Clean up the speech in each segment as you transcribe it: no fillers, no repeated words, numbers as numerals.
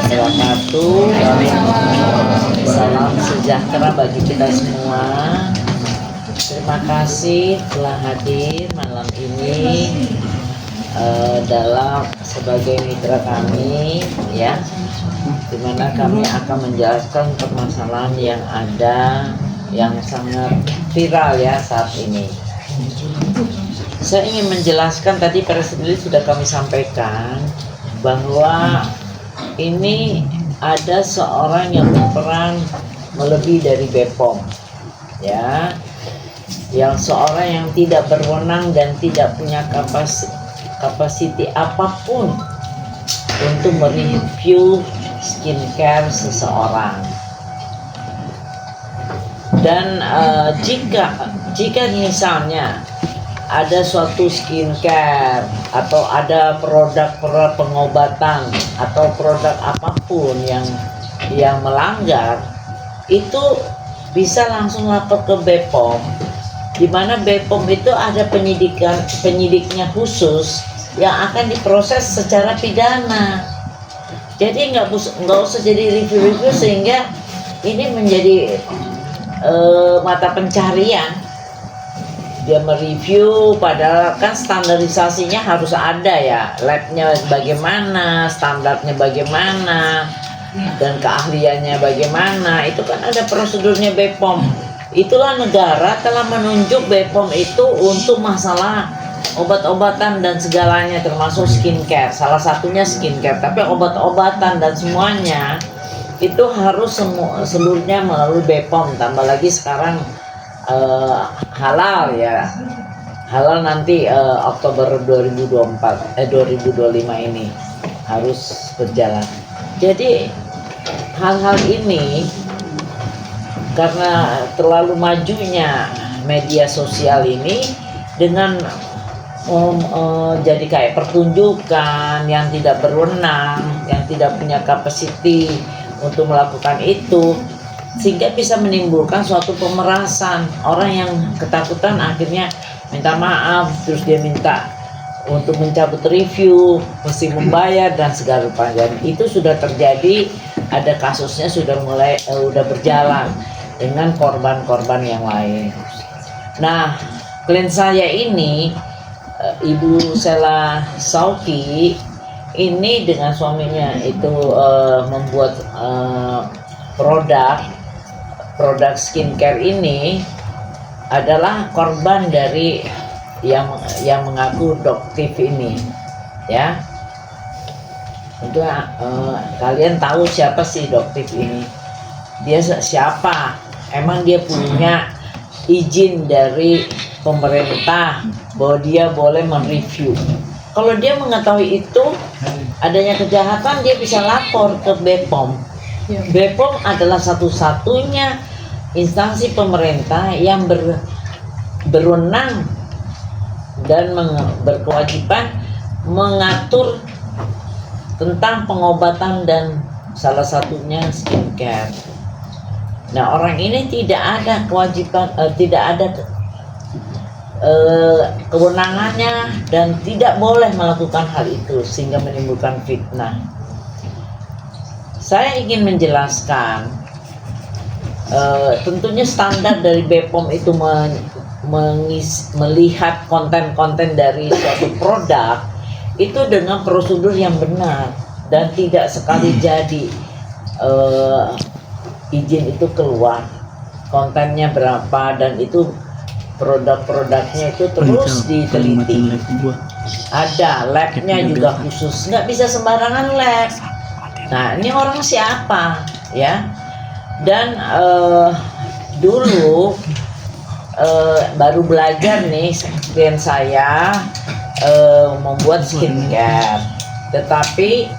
wabarakatuh. Salam sejahtera bagi kita semua. Terima kasih telah hadir malam ini dalam sebagai mitra kami, ya, dimana kami akan menjelaskan permasalahan yang ada yang sangat viral ya saat ini. Saya ingin menjelaskan, tadi personally sudah kami sampaikan bahwa ini ada seorang yang berperan melebihi dari BPOM, ya, yang seorang yang tidak berwenang dan tidak punya kapasiti apapun untuk mereview skincare seseorang. Dan jika misalnya ada suatu skincare atau ada produk pengobatan atau produk apapun yang melanggar, itu bisa langsung lapor ke BPOM, di mana BPOM itu ada penyidiknya khusus yang akan diproses secara pidana. Jadi nggak usah jadi review sehingga ini menjadi mata pencarian. Dia mereview, padahal kan standarisasinya harus ada ya, labnya bagaimana, standarnya bagaimana, dan keahliannya bagaimana, itu kan ada prosedurnya BPOM. Itulah negara telah menunjuk BPOM itu untuk masalah obat-obatan dan segalanya, termasuk skincare, salah satunya skincare, tapi obat-obatan dan semuanya itu harus seluruhnya melalui BPOM. Tambah lagi sekarang halal ya, halal nanti Oktober 2025 ini harus berjalan. Jadi hal-hal ini karena terlalu majunya media sosial ini dengan jadi kayak pertunjukan yang tidak berwenang, yang tidak punya kapasiti untuk melakukan itu, sehingga bisa menimbulkan suatu pemerasan. Orang yang ketakutan akhirnya minta maaf, terus dia minta untuk mencabut review, mesti membayar dan segala macam. Itu sudah terjadi, ada kasusnya sudah berjalan dengan korban-korban yang lain. Nah, klien saya ini Ibu Sela Sauki ini dengan suaminya itu membuat produk skincare ini adalah korban dari yang mengaku doktif ini, ya. Tentu kalian tahu siapa sih doktif ini? Dia siapa? Emang dia punya izin dari pemerintah bahwa dia boleh mereview? Kalau dia mengetahui itu adanya kejahatan, dia bisa lapor ke BPOM. BPOM adalah satu-satunya instansi pemerintah yang berwenang dan berkewajiban mengatur tentang pengobatan dan salah satunya skincare. Nah, orang ini tidak ada kewajiban, tidak ada kewenangannya dan tidak boleh melakukan hal itu sehingga menimbulkan fitnah. Saya ingin menjelaskan, tentunya standar dari BPOM itu melihat konten-konten dari suatu produk itu dengan prosedur yang benar, dan tidak sekali jadi izin itu keluar, kontennya berapa, dan itu produk-produknya itu terus diteliti. Ada labnya juga khusus, nggak bisa sembarangan lab. Nah, ini orang siapa ya? Dan dulu baru belajar nih klien saya membuat skincare, tetapi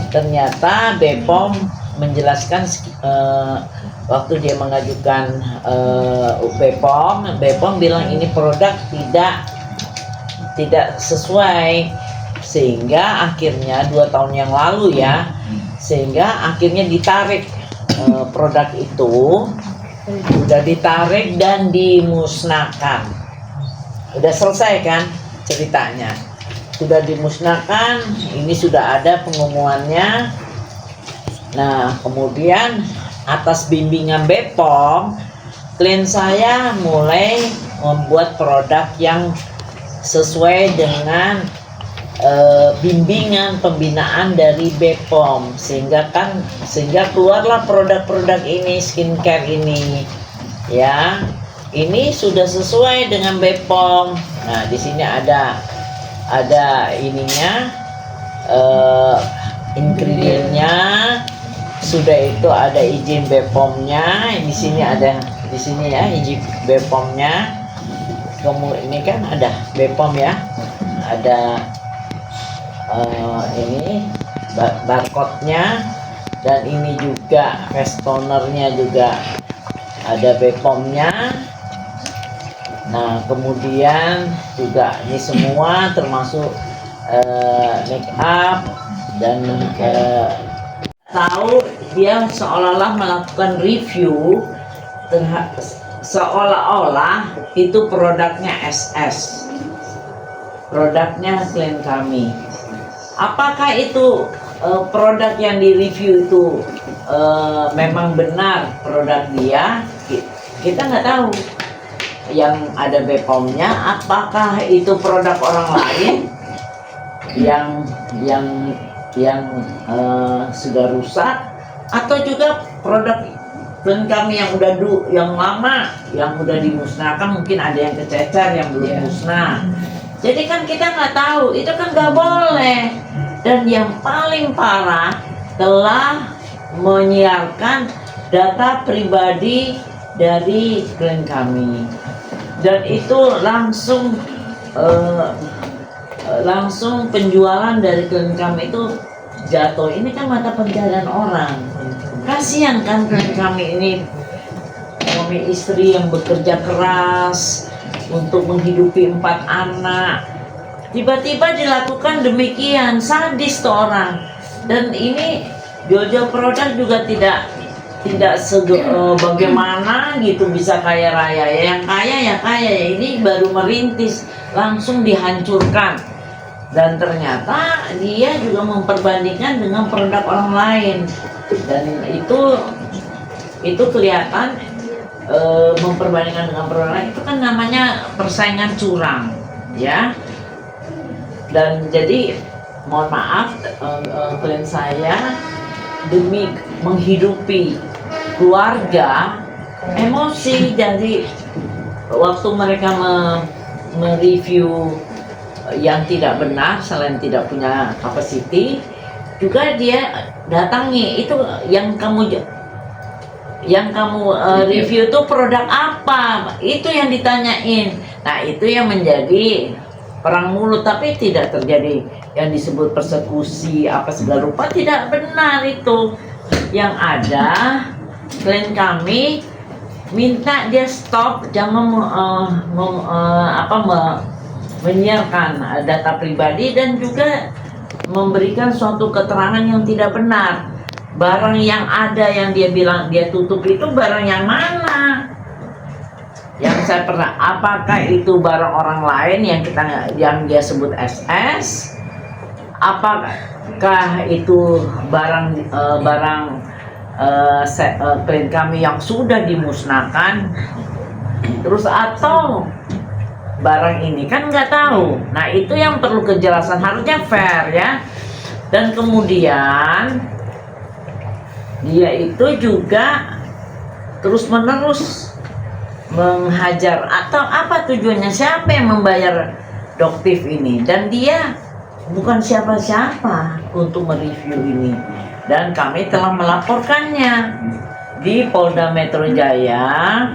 ternyata BPOM menjelaskan waktu dia mengajukan BPOM bilang ini produk tidak sesuai, sehingga akhirnya 2 tahun yang lalu ya, sehingga akhirnya ditarik produk itu, udah ditarik dan dimusnahkan. Udah selesai kan ceritanya, sudah dimusnahkan. Ini sudah ada pengumumannya Nah, kemudian atas bimbingan BPOM, klien saya mulai membuat produk yang sesuai dengan bimbingan pembinaan dari BPOM, sehingga keluarlah produk-produk ini, skincare ini, ya. Ini sudah sesuai dengan BPOM. Nah, di sini ada ininya, ingredientnya, sudah itu ada izin BPOM-nya. Di sini ya izin BPOM-nya. Kemudian ini kan ada BPOM ya, ada ini barcode-nya, dan ini juga face toner-nya juga ada BPOM-nya. Nah, kemudian juga ini semua termasuk make up, dan tahu dia seolah-olah melakukan review seolah-olah itu produknya SS, produknya klien kami. Apakah itu produk yang direview itu memang benar produk dia? Kita nggak tahu. Yang ada BPOM-nya, apakah itu produk orang lain yang sudah rusak, atau juga produk klien kami yang lama, yang udah dimusnahkan, mungkin ada yang kececer, yang belum musnah. Jadi kan kita nggak tahu, itu kan nggak boleh. Dan yang paling parah, telah menyiarkan data pribadi dari klien kami, dan itu langsung penjualan dari klien kami itu jatuh. Ini kan mata pencaharian orang. Kasihan kan klien kami ini, suami istri yang bekerja keras untuk menghidupi 4 anak, tiba-tiba dilakukan demikian. Sadis tuh orang. Dan ini jual produk juga tidak bagaimana gitu bisa kaya raya. Yang kaya, ini baru merintis langsung dihancurkan. Dan ternyata dia juga memperbandingkan dengan produk orang lain, dan itu kelihatan memperbandingkan dengan produk lain, itu kan namanya persaingan curang, ya. Dan jadi mohon maaf, klien saya demi menghidupi keluarga, emosi. Jadi waktu mereka mereview yang tidak benar, selain tidak punya capacity, juga dia datangi, itu yang kamu review itu produk apa, itu yang ditanyain. Nah, itu yang menjadi perang mulut, tapi tidak terjadi yang disebut persekusi apa segala rupa, tidak benar itu. Yang ada klien kami minta dia stop, jangan menyiarkan data pribadi, dan juga memberikan suatu keterangan yang tidak benar. Barang yang ada yang dia bilang dia tutup itu barang yang mana? Yang saya pernah, apakah itu barang orang lain yang dia sebut SS? Apakah itu barang klien kami yang sudah dimusnahkan? Terus atau barang ini, kan nggak tahu. Nah, itu yang perlu kejelasan, harusnya fair ya. Dan kemudian dia itu juga terus menerus menghajar, atau apa tujuannya, siapa yang membayar Doktif ini, dan dia bukan siapa-siapa untuk mereview ini. Dan kami telah melaporkannya di Polda Metro Jaya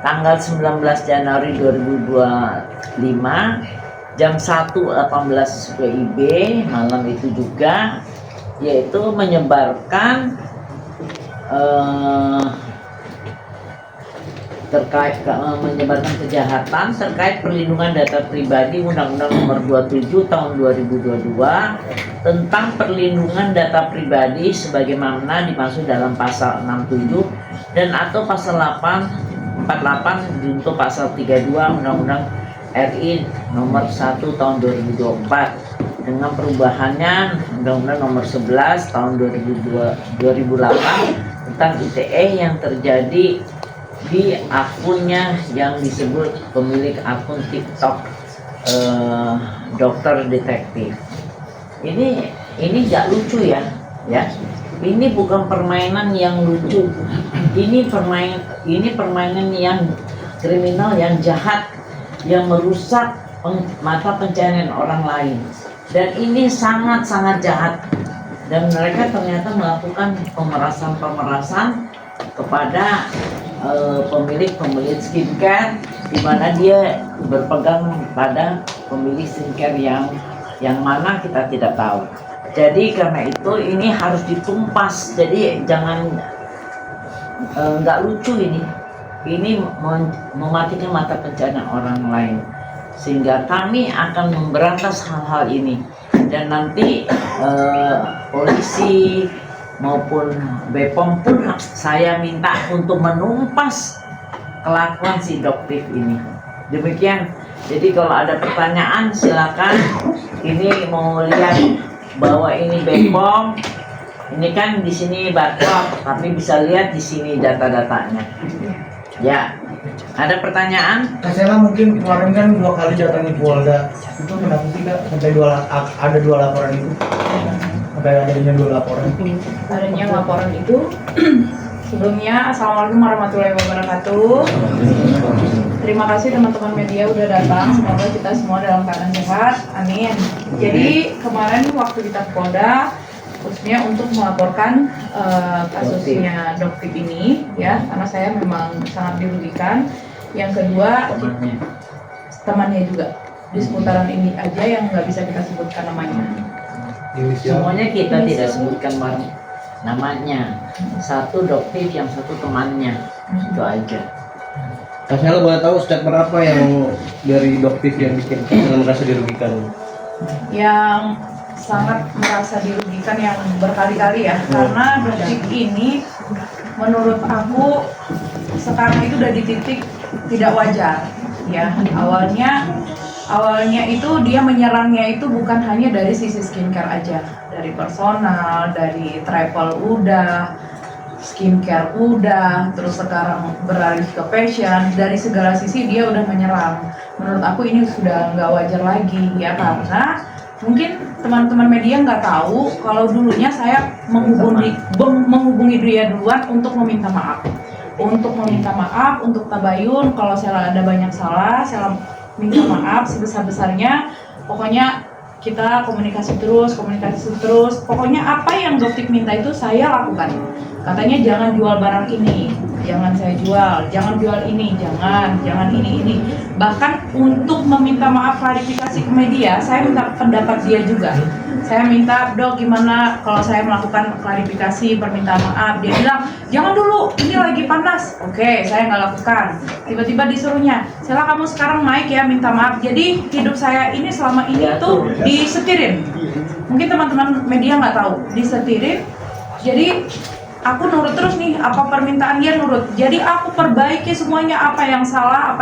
tanggal 19 Januari 2025 jam 1.18 WIB malam itu juga, yaitu menyebarkan menyebarkan kejahatan terkait perlindungan data pribadi, Undang-Undang Nomor 27 Tahun 2022 tentang perlindungan data pribadi sebagaimana dimaksud dalam pasal 67 dan atau pasal 48 junto pasal 32 Undang-Undang RI Nomor 1 Tahun 2024 dengan perubahannya Undang-Undang Nomor 11 Tahun 2008 tentang ITE yang terjadi di akunnya yang disebut pemilik akun TikTok dokter detektif. Ini nggak lucu ya. Ini bukan permainan yang lucu. Ini permainan yang kriminal, yang jahat, yang merusak mata pencaharian orang lain. Dan ini sangat-sangat jahat. Dan mereka ternyata melakukan pemerasan kepada pemilik skincare, di mana dia berpegang pada pemilik skincare yang mana kita tidak tahu. Jadi karena itu ini harus ditumpas. Jadi jangan nggak lucu ini mematikan mata pencaharian orang lain. Sehingga kami akan memberantas hal-hal ini, dan nanti polisi maupun BPOM pun saya minta untuk menumpas kelakuan si Doktif ini. Demikian. Jadi kalau ada pertanyaan silakan. Ini mau lihat bahwa ini BPOM, ini kan di sini Batok, tapi bisa lihat di sini data-datanya. Ya, ada pertanyaan? Kak Sela, mungkin kemarin kan 2 kali datangi Polda, itu kenapa sih Kak sampai ada 2 laporan itu? Sampai adanya 2 laporan? Adanya laporan itu sebelumnya, Assalamualaikum warahmatullahi wabarakatuh. Terima kasih teman-teman media udah datang. Semoga kita semua dalam keadaan sehat. Amin. Jadi kemarin waktu kita ke Polda, khususnya untuk melaporkan kasusnya Doktif ini, ya, karena saya memang sangat dirugikan. Yang kedua, temannya juga di seputaran ini aja yang nggak bisa kita sebutkan namanya. Semuanya kita tidak sebutkan namanya. Satu Doktif, yang satu temannya, itu aja. Kak Sela boleh tahu statement apa yang dari Doktif yang bikin Kak Sela merasa dirugikan? Yang sangat merasa dirugikan yang berkali-kali ya, karena Doktif ini menurut aku sekarang itu udah di titik tidak wajar ya. Awalnya itu dia menyerangnya itu bukan hanya dari sisi skincare aja, dari personal, dari travel udah, skincare udah, terus sekarang beralih ke fashion. Dari segala sisi dia udah menyerang. Menurut aku ini sudah nggak wajar lagi ya, karena mungkin teman-teman media nggak tahu kalau dulunya saya menghubungi dia duluan untuk meminta maaf, untuk tabayun kalau saya ada banyak salah, saya minta maaf sebesar-besarnya. Pokoknya kita komunikasi terus, pokoknya apa yang Doktif minta itu saya lakukan. Katanya jangan jual barang ini, jangan saya jual, jangan jual ini, jangan ini. Bahkan untuk meminta maaf klarifikasi ke media, saya minta pendapat dia juga. Saya minta, Dok, gimana kalau saya melakukan klarifikasi, permintaan maaf? Dia bilang, jangan dulu, ini lagi panas. Oke, saya nggak lakukan. Tiba-tiba disuruhnya, Sela kamu sekarang naik ya, minta maaf. Jadi hidup saya ini selama ini tuh disetirin. Mungkin teman-teman media nggak tahu, disetirin. Jadi aku nurut terus nih, apa permintaan dia nurut. Jadi aku perbaiki semuanya, apa yang salah,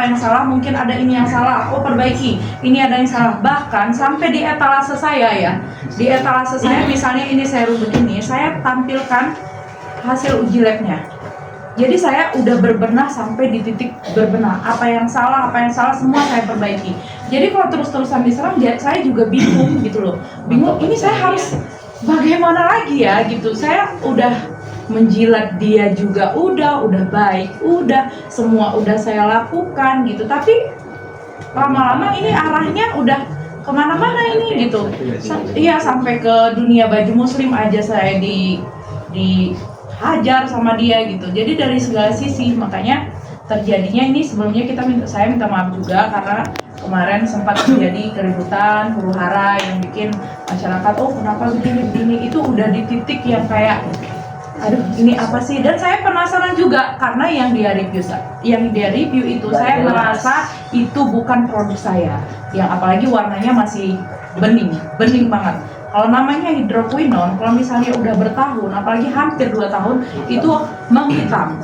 mungkin ada ini yang salah, aku perbaiki. Ini ada yang salah. Bahkan sampai di etalase saya ya. Di etalase saya misalnya ini serum begini, saya tampilkan hasil uji labnya. Jadi saya udah berbenah sampai di titik berbenah. Apa yang salah semua saya perbaiki. Jadi kalau terus-terusan diserang, saya juga bingung gitu loh. Bingung, ini saya harus bagaimana lagi ya gitu. Saya udah menjilat dia juga udah baik, semua udah saya lakukan gitu, tapi lama-lama ini arahnya udah kemana-mana ini gitu. Iya, sampai ke dunia baju muslim aja saya dihajar sama dia gitu. Jadi dari segala sisi, makanya terjadinya ini. Sebelumnya saya minta maaf juga karena kemarin sempat terjadi keributan, huru-hara yang bikin masyarakat, oh kenapa begini, itu udah di titik yang kayak aduh ini apa sih. Dan saya penasaran juga karena yang dia review itu saya merasa itu bukan produk saya, yang apalagi warnanya masih bening banget. Kalau namanya hidroquinone, kalau misalnya udah bertahun, apalagi hampir 2 tahun, itu menghitam.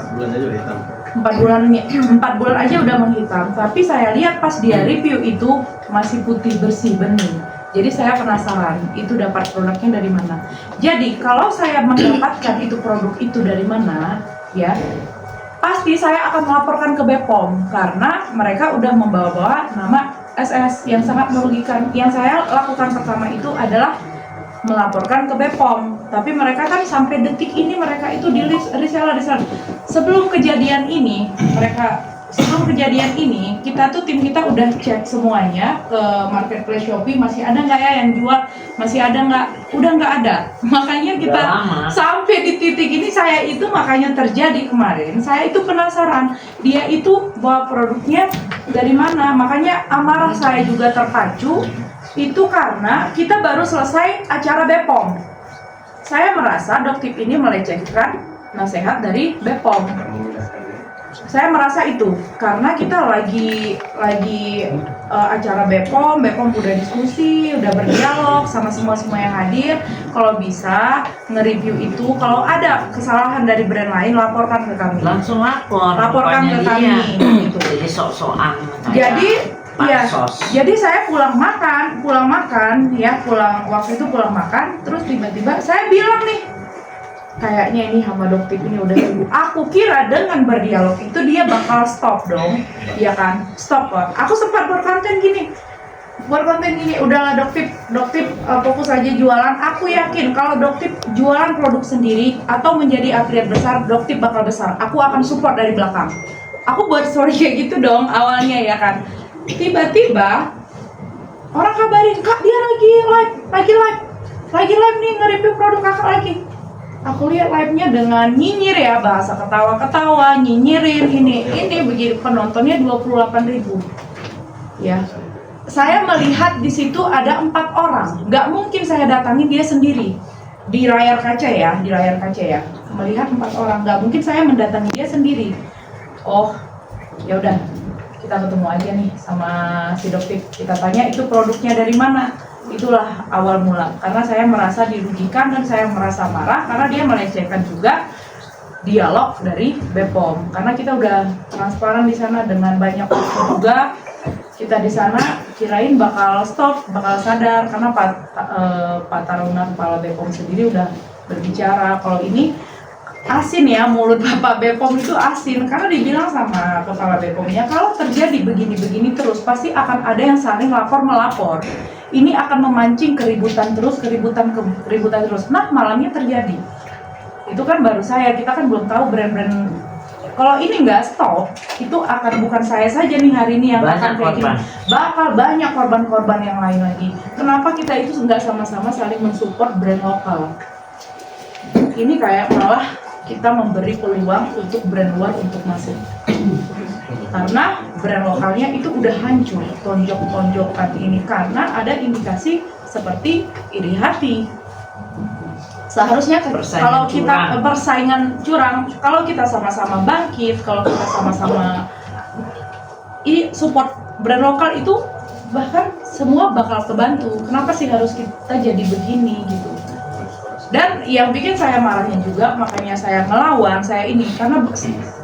4 bulan aja udah menghitam. Tapi saya lihat pas dia review itu masih putih bersih bening. Jadi saya penasaran, itu dapat produknya dari mana. Jadi kalau saya mendapatkan itu produk itu dari mana, ya pasti saya akan melaporkan ke BPOM karena mereka udah membawa-bawa nama SS yang sangat merugikan. Yang saya lakukan pertama itu adalah melaporkan ke BPOM, tapi mereka kan sampai detik ini mereka itu di reseller. Sebelum kejadian ini, kita tuh tim kita udah cek semuanya ke marketplace Shopee, masih ada nggak ya yang jual, masih ada nggak, udah nggak ada. Makanya kita sampai di titik ini saya itu makanya terjadi kemarin, saya itu penasaran dia itu bawa produknya dari mana, makanya amarah saya juga terpacu. Itu karena kita baru selesai acara BPOM. Saya merasa Doktip ini melecehkan nasihat dari BPOM. Saya merasa itu karena kita lagi acara BPOM udah diskusi, udah berdialog sama semua yang hadir. Kalau bisa nge-review itu, kalau ada kesalahan dari brand lain laporkan ke kami. Langsung laporkan ke kami. Gitu. Jadi sok-sokan. Jadi saya pulang makan, waktu itu pulang makan, terus tiba-tiba saya bilang nih, kayaknya ini hamba Doktip ini udah sibuk. Aku kira dengan berdialog itu dia bakal stop dong, ya kan? Stop kok. Aku sempat berkonten gini, udahlah Doktip fokus aja jualan. Aku yakin kalau Doktip jualan produk sendiri atau menjadi affiliate besar, Doktip bakal besar. Aku akan support dari belakang. Aku buat story kayak gitu dong awalnya, ya kan? Tiba-tiba orang kabarin, Kak dia lagi live nih nge-review produk kakak lagi. Aku lihat live-nya dengan nyinyir ya, bahasa ketawa-ketawa, nyinyirin ini begini, penontonnya 28.000. Ya, saya melihat di situ ada 4 orang, nggak mungkin saya datangin dia sendiri di layar kaca ya, melihat 4 orang, nggak mungkin saya mendatangi dia sendiri. Oh, ya udah. Kita ketemu aja nih sama si Doktip, kita tanya itu produknya dari mana. Itulah awal mula, karena saya merasa dirugikan dan saya merasa marah karena dia melecehkan juga dialog dari BPOM. Karena kita udah transparan di sana dengan banyak waktu juga. Kita di sana kirain bakal stop, bakal sadar karena Pak Taruna kepala BPOM sendiri udah berbicara kalau ini asin ya, mulut Bapak BPOM itu asin karena dibilang sama kepala BPOM-nya kalau terjadi begini-begini terus pasti akan ada yang saling melapor. Ini akan memancing keributan terus. Nah, malamnya terjadi. Itu kan baru kita kan belum tahu brand-brand. Kalau ini nggak stop, itu akan bukan saya saja nih hari ini yang akan kayak gini. Bakal banyak korban-korban yang lain lagi. Kenapa kita itu nggak sama-sama saling mensupport brand lokal? Ini kayak malah kita memberi peluang untuk brand luar untuk masuk. Karena brand lokalnya itu udah hancur, tonjok-tonjokan ini karena ada indikasi seperti iri hati. Seharusnya kalau kita persaingan curang, kalau kita sama-sama bangkit, kalau kita sama-sama support brand lokal itu bahkan semua bakal kebantu. Kenapa sih harus kita jadi begini gitu? Dan yang bikin saya marahnya juga, makanya saya melawan, karena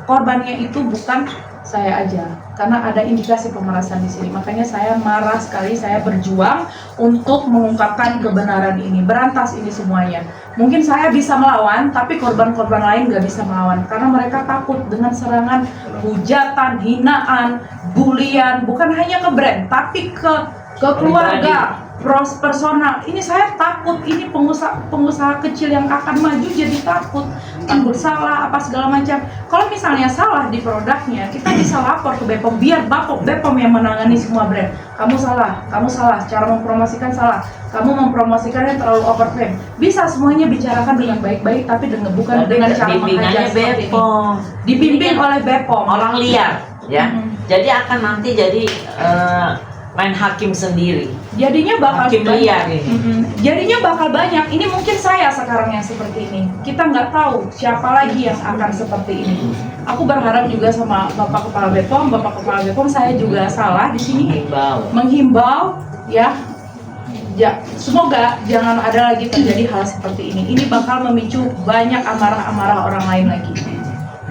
korbannya itu bukan saya aja, karena ada indikasi pemerasan di sini. Makanya saya marah sekali, saya berjuang untuk mengungkapkan kebenaran ini, berantas ini semuanya. Mungkin saya bisa melawan, tapi korban-korban lain nggak bisa melawan, karena mereka takut dengan serangan, hujatan, hinaan, bulian, bukan hanya ke brand, tapi ke keluarga, personal. Ini saya takut, ini pengusaha kecil yang akan maju jadi takut salah apa segala macam. Kalau misalnya salah di produknya, kita bisa lapor ke BPOM, biar BPOM yang menangani semua brand. Kamu salah, cara mempromosikan salah, kamu mempromosikannya terlalu overclaim. Bisa semuanya bicarakan dengan baik-baik, tapi bukan dengan cara mengajar seperti ini. Dibimbing oleh BPOM. Orang liar, ya. Jadi akan nanti jadi main hakim sendiri. Jadinya bakal hakim liar ini. Jadinya bakal banyak. Ini mungkin saya sekarang yang seperti ini. Kita nggak tahu siapa lagi yang akan seperti ini. Aku berharap juga sama Bapak Kepala BPOM, saya juga salah di sini. Menghimbau, ya. Semoga jangan ada lagi terjadi hal seperti ini. Ini bakal memicu banyak amarah-amarah orang lain lagi.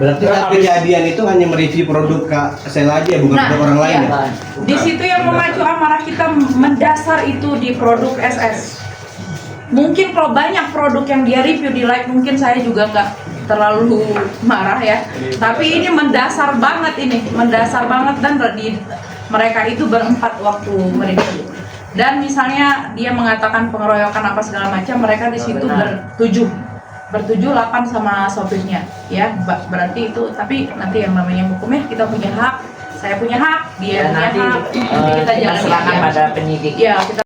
Berarti saat kejadian itu hanya mereview produk Kak Sela aja, bukan Nah, produk orang lain iya. ya? Di situ yang memacu amarah kita mendasar itu di produk SS. Mungkin kalau banyak produk yang dia review di like, mungkin saya juga nggak terlalu marah ya. Tapi ini mendasar banget dan mereka itu berempat waktu mereview. Dan misalnya dia mengatakan pengeroyokan apa segala macam, mereka di situ bertujuh 8 sama sopirnya ya. Berarti itu, tapi nanti yang namanya hukumnya kita punya hak, saya punya hak, dia punya nanti hak, nanti kita kita jalan serahkan pada penyidik. ya kita